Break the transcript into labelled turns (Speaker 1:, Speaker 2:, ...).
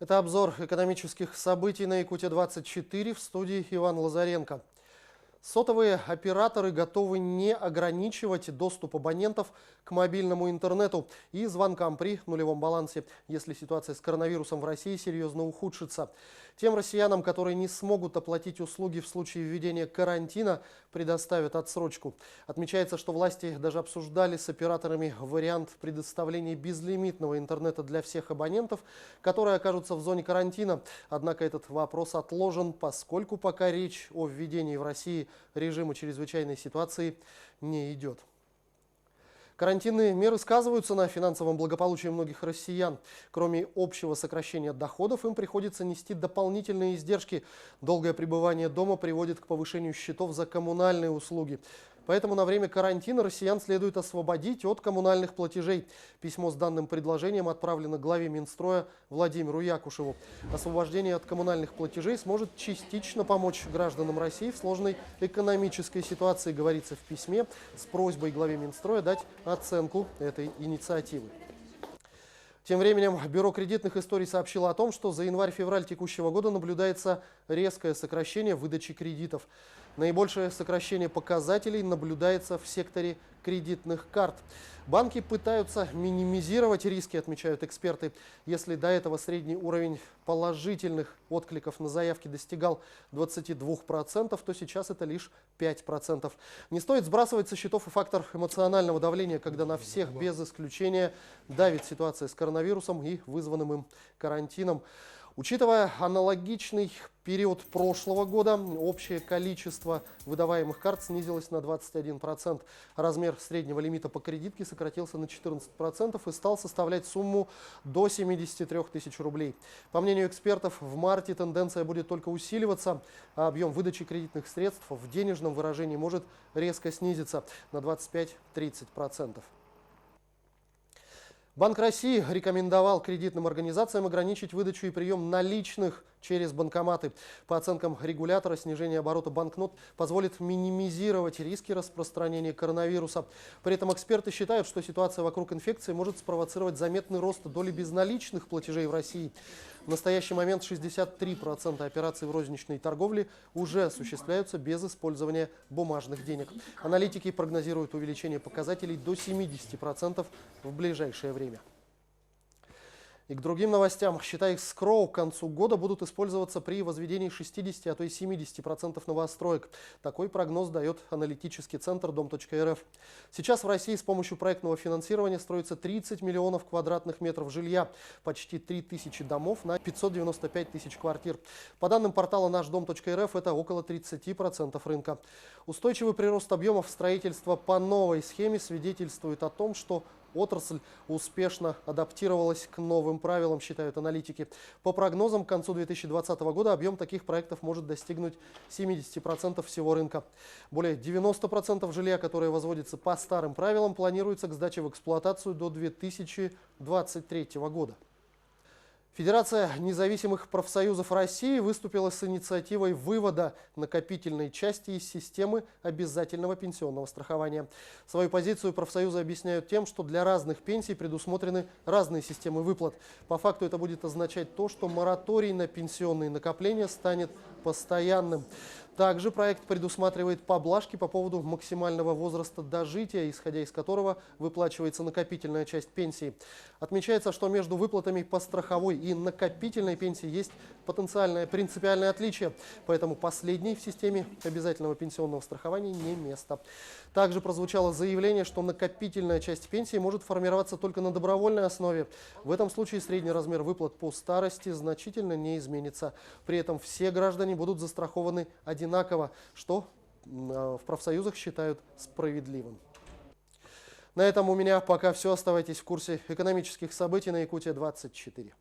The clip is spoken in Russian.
Speaker 1: Это обзор экономических событий на Якутия-24, в студии Иван Лазаренко. Сотовые операторы готовы не ограничивать доступ абонентов к мобильному интернету и звонкам при нулевом балансе, если ситуация с коронавирусом в России серьезно ухудшится. Тем россиянам, которые не смогут оплатить услуги в случае введения карантина, предоставят отсрочку. Отмечается, что власти даже обсуждали с операторами вариант предоставления безлимитного интернета для всех абонентов, которые окажутся в зоне карантина. Однако этот вопрос отложен, поскольку пока речь о введении в России режима чрезвычайной ситуации не идет. Карантинные меры сказываются на финансовом благополучии многих россиян. Кроме общего сокращения доходов, им приходится нести дополнительные издержки. Долгое пребывание дома приводит к повышению счетов за коммунальные услуги. Поэтому на время карантина россиян следует освободить от коммунальных платежей. Письмо с данным предложением отправлено главе Минстроя Владимиру Якушеву. Освобождение от коммунальных платежей сможет частично помочь гражданам России в сложной экономической ситуации, говорится в письме с просьбой главе Минстроя дать оценку этой инициативы. Тем временем Бюро кредитных историй сообщило о том, что за январь-февраль текущего года наблюдается резкое сокращение выдачи кредитов. Наибольшее сокращение показателей наблюдается в секторе кредитных карт. Банки пытаются минимизировать риски, отмечают эксперты. Если до этого средний уровень положительных откликов на заявки достигал 22%, то сейчас это лишь 5%. Не стоит сбрасывать со счетов и фактор эмоционального давления, когда на всех без исключения давит ситуация с коронавирусом и вызванным им карантином. Учитывая аналогичный период прошлого года, общее количество выдаваемых карт снизилось на 21%. Размер среднего лимита по кредитке сократился на 14% и стал составлять сумму до 73 тысяч рублей. По мнению экспертов, в марте тенденция будет только усиливаться, а объем выдачи кредитных средств в денежном выражении может резко снизиться на 25-30%. Банк России рекомендовал кредитным организациям ограничить выдачу и прием наличных через банкоматы. По оценкам регулятора, снижение оборота банкнот позволит минимизировать риски распространения коронавируса. При этом эксперты считают, что ситуация вокруг инфекции может спровоцировать заметный рост доли безналичных платежей в России. В настоящий момент 63% операций в розничной торговле уже осуществляются без использования бумажных денег. Аналитики прогнозируют увеличение показателей до 70% в ближайшее время. И к другим новостям. Счета escrow к концу года будут использоваться при возведении 60, а то и 70% новостроек. Такой прогноз дает аналитический центр Дом.рф. Сейчас в России с помощью проектного финансирования строится 30 миллионов квадратных метров жилья, почти 3000 домов на 595 тысяч квартир. По данным портала Наш Дом.рф, это около 30% рынка. Устойчивый прирост объемов строительства по новой схеме свидетельствует о том, что отрасль успешно адаптировалась к новым правилам, считают аналитики. По прогнозам, к концу 2020 года объем таких проектов может достигнуть 70% всего рынка. Более 90% жилья, которое возводится по старым правилам, планируется к сдаче в эксплуатацию до 2023 года. Федерация независимых профсоюзов России выступила с инициативой вывода накопительной части из системы обязательного пенсионного страхования. Свою позицию профсоюзы объясняют тем, что для разных пенсий предусмотрены разные системы выплат. По факту это будет означать то, что мораторий на пенсионные накопления станет постоянным. Также проект предусматривает поблажки по поводу максимального возраста дожития, исходя из которого выплачивается накопительная часть пенсии. Отмечается, что между выплатами по страховой и накопительной пенсии есть потенциальное принципиальное отличие, поэтому последней в системе обязательного пенсионного страхования не место. Также прозвучало заявление, что накопительная часть пенсии может формироваться только на добровольной основе. В этом случае средний размер выплат по старости значительно не изменится. При этом все граждане будут застрахованы одинаково, что в профсоюзах считают справедливым. На этом у меня пока все. Оставайтесь в курсе экономических событий на Якутия-24.